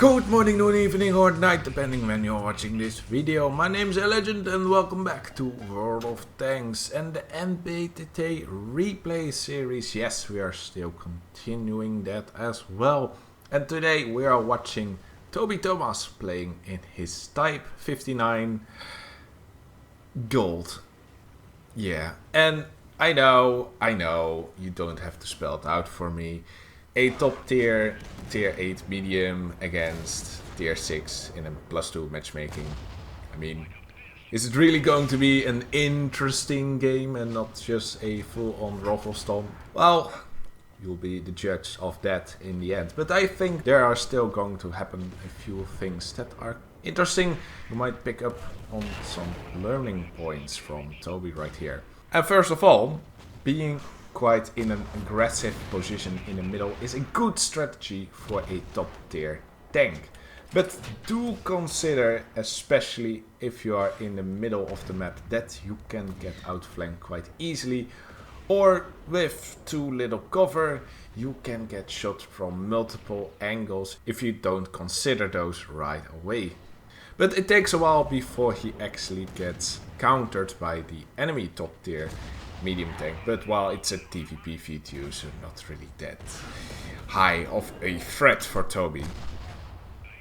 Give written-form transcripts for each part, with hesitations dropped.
Good morning, noon, evening or night, depending when you're watching this video. My name is Legend and welcome back to World of Tanks and the NBTT'ay Replay series. Yes, we are still continuing that as well. And today we are watching Toby Thomas playing in his Type 59 Gold. Yeah, and I know, you don't have to spell it out for me. A top tier 8 medium against tier 6 in a +2 matchmaking. I mean, is it really going to be an interesting game and not just a full-on ruffle stomp? Well, you'll be the judge of that in the end. But I think there are still going to happen a few things that are interesting. You might pick up on some learning points from Toby right here. And first of all, being quite in an aggressive position in the middle is a good strategy for a top tier tank. But do consider, especially if you are in the middle of the map, that you can get outflanked quite easily, or with too little cover you can get shot from multiple angles if you don't consider those right away. But it takes a while before he actually gets countered by the enemy top tier medium tank, but while it's a TVP V2, so not really that high of a threat for Toby.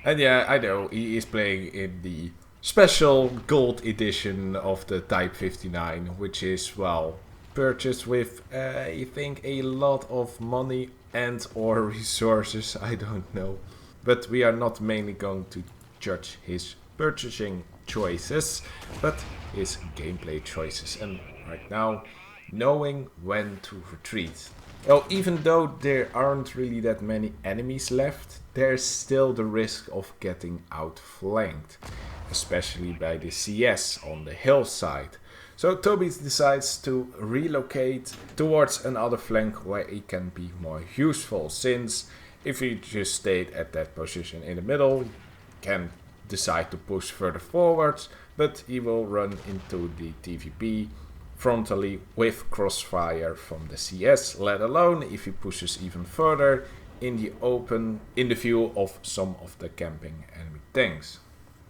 And yeah, I know he is playing in the special gold edition of the Type 59, which is, well, purchased with I think a lot of money and or resources, I don't know. But we are not mainly going to judge his purchasing choices, but his gameplay choices. And right now, knowing when to retreat. Well, even though there aren't really that many enemies left, there's still the risk of getting outflanked, especially by the CS on the hillside. So Toby decides to relocate towards another flank where he can be more useful, since if he just stayed at that position in the middle, he can decide to push further forwards, but he will run into the TVP frontally with crossfire from the CS, let alone if he pushes even further in the open in the view of some of the camping enemy tanks.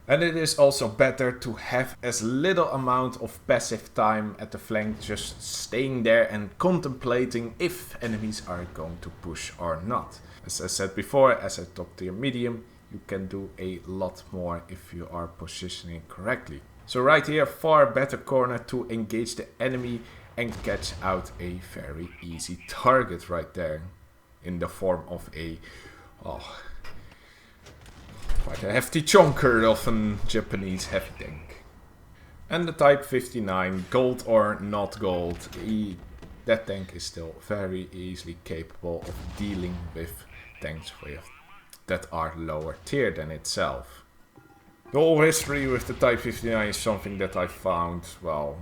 And it is also better to have as little amount of passive time at the flank, just staying there and contemplating if enemies are going to push or not. As I said before, as a top tier medium, you can do a lot more if you are positioning correctly. So right here, far better corner to engage the enemy and catch out a very easy target right there. In the form of a, quite a hefty chunker of a Japanese heavy tank. And the Type 59, gold or not gold, that tank is still very easily capable of dealing with tanks that are lower tier than itself. The whole history with the Type 59 is something that I found, well,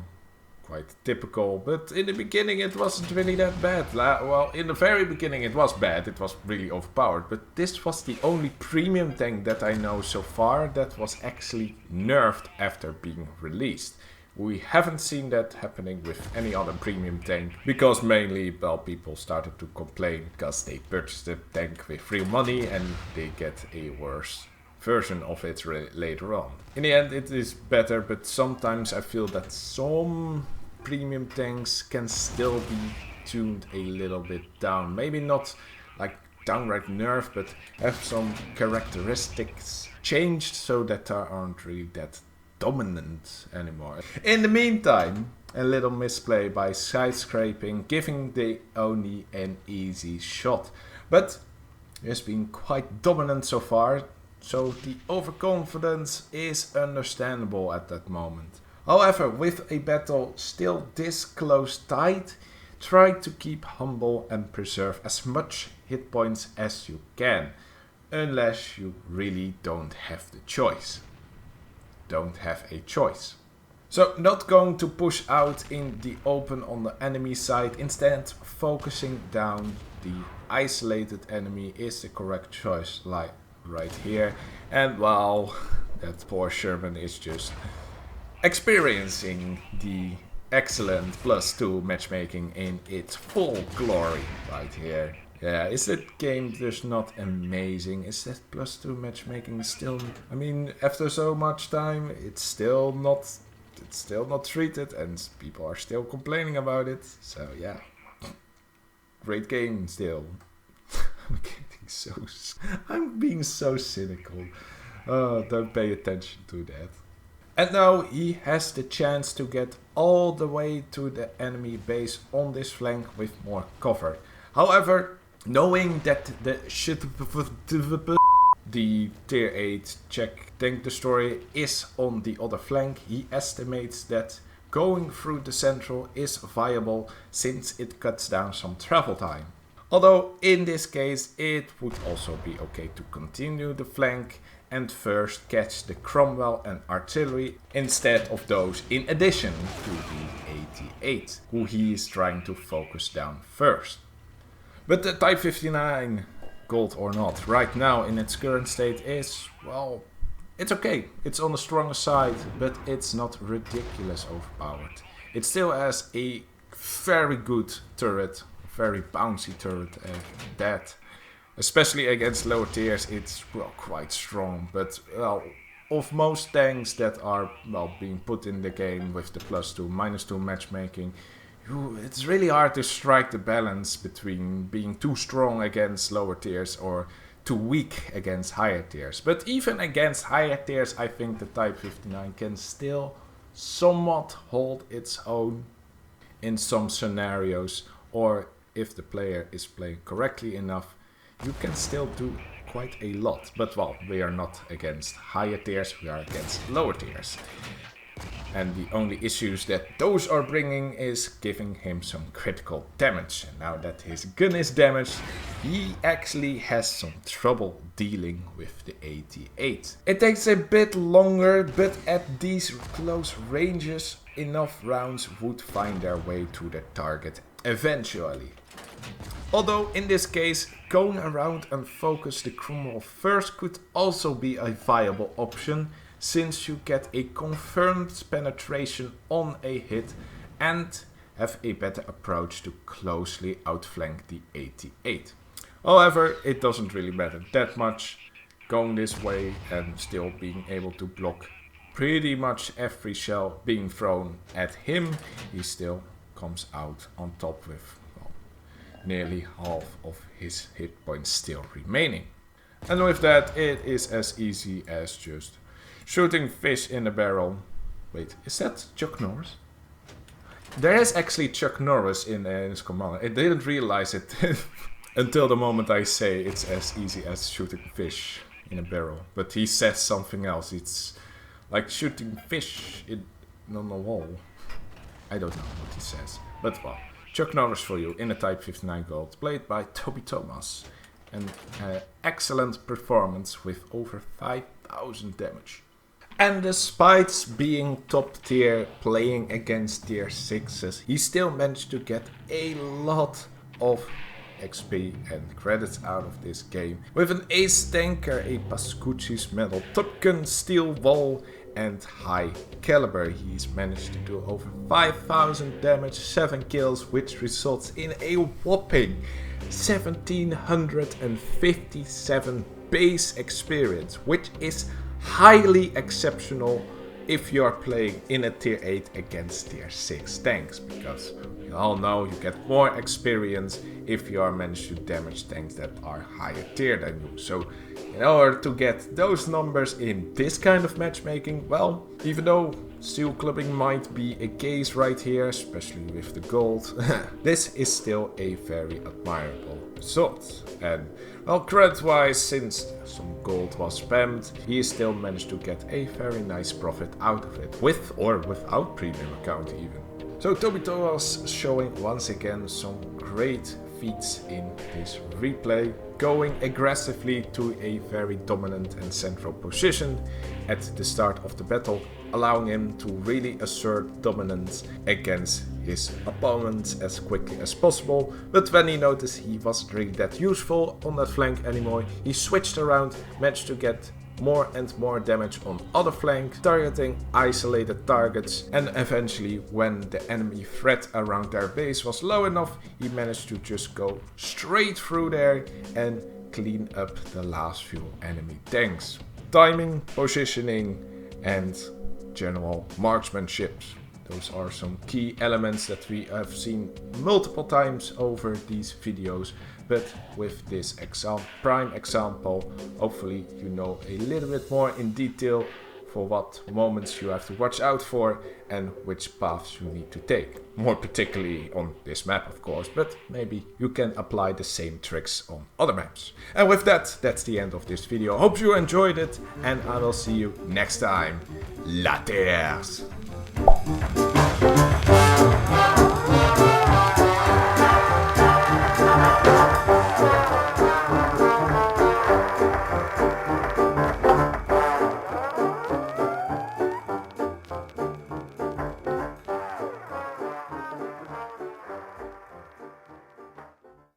quite typical, but in the beginning it wasn't really that bad. Well, in the very beginning it was bad, it was really overpowered, but this was the only premium tank that I know so far that was actually nerfed after being released. We haven't seen that happening with any other premium tank, because mainly, well, people started to complain because they purchased the tank with real money and they get a worse version of it later on. In the end it is better, but sometimes I feel that some premium tanks can still be tuned a little bit down. Maybe not like downright nerf, but have some characteristics changed so that they aren't really that dominant anymore. In the meantime, a little misplay by side scraping, giving the Oni an easy shot. But he has been quite dominant so far, so the overconfidence is understandable at that moment. However, with a battle still this close tight, try to keep humble and preserve as much hit points as you can, unless you really don't have the choice. Don't have a choice. So not going to push out in the open on the enemy side, instead focusing down the isolated enemy is the correct choice, like right here. And wow, that poor Sherman is just experiencing the excellent +2 matchmaking in its full glory right here. Yeah, is that game just not amazing? Is that +2 matchmaking still... I mean, after so much time, it's still not treated and people are still complaining about it. So yeah, great game still. I'm being so cynical. Oh, don't pay attention to that. And now he has the chance to get all the way to the enemy base on this flank with more cover. However, knowing that the tier 8 Czech tank destroyer is on the other flank, he estimates that going through the central is viable since it cuts down some travel time. Although in this case it would also be okay to continue the flank and first catch the Cromwell and artillery instead of those in addition to the 88, who he is trying to focus down first. But the Type 59, gold or not, right now in its current state is, well, it's okay. It's on the stronger side, but it's not ridiculous overpowered. It still has a very good turret, very bouncy turret, that, especially against lower tiers, it's well quite strong. But well, of most tanks that are well being put in the game with the +2, -2 matchmaking, it's really hard to strike the balance between being too strong against lower tiers or too weak against higher tiers. But even against higher tiers, I think the Type 59 can still somewhat hold its own in some scenarios, or if the player is playing correctly enough, you can still do quite a lot. But well, we are not against higher tiers, we are against lower tiers. And the only issues that those are bringing is giving him some critical damage. And now that his gun is damaged, he actually has some trouble dealing with the 88. It takes a bit longer, but at these close ranges, enough rounds would find their way to the target eventually. Although in this case, going around and focus the Cromwell first could also be a viable option, since you get a confirmed penetration on a hit and have a better approach to closely outflank the 88. However, it doesn't really matter that much. Going this way and still being able to block pretty much every shell being thrown at him, he still comes out on top with well, nearly half of his hit points still remaining. And with that, it is as easy as just shooting fish in a barrel. Wait, is that Chuck Norris? There is actually Chuck Norris in his command. I didn't realize it until the moment I say it's as easy as shooting fish in a barrel. But he says something else. It's like shooting fish on a wall. I don't know what he says. But well, Chuck Norris for you in a Type 59 gold, played by Toby Thomas. An excellent performance with over 5,000 damage. And despite being top tier, playing against tier 6s, he still managed to get a lot of XP and credits out of this game. With an ace tanker, a Pascucci's medal, top gun, steel wall and high caliber. He's managed to do over 5,000 damage, 7 kills, which results in a whopping 1757 base experience, which is highly exceptional if you are playing in a tier 8 against tier 6 tanks, because we all know you get more experience if you are managed to damage tanks that are higher tier than you. So in order to get those numbers in this kind of matchmaking, well, even though steel clubbing might be a case right here, especially with the gold, this is still a very admirable result. And well, credit wise, since some gold was spammed, he still managed to get a very nice profit out of it, with or without premium account even. So Toby was showing once again some great feats in this replay, going aggressively to a very dominant and central position at the start of the battle, allowing him to really assert dominance against his opponents as quickly as possible. But when he noticed he wasn't really that useful on that flank anymore, he switched around, managed to get more and more damage on other flank, targeting isolated targets, and eventually when the enemy threat around their base was low enough, he managed to just go straight through there and clean up the last few enemy tanks. Timing, positioning, and general marksmanship. Those are some key elements that we have seen multiple times over these videos, but with this prime example, hopefully you know a little bit more in detail for what moments you have to watch out for and which paths you need to take. More particularly on this map, of course, but maybe you can apply the same tricks on other maps. And with that, that's the end of this video. Hope you enjoyed it, and I will see you next time. Laters!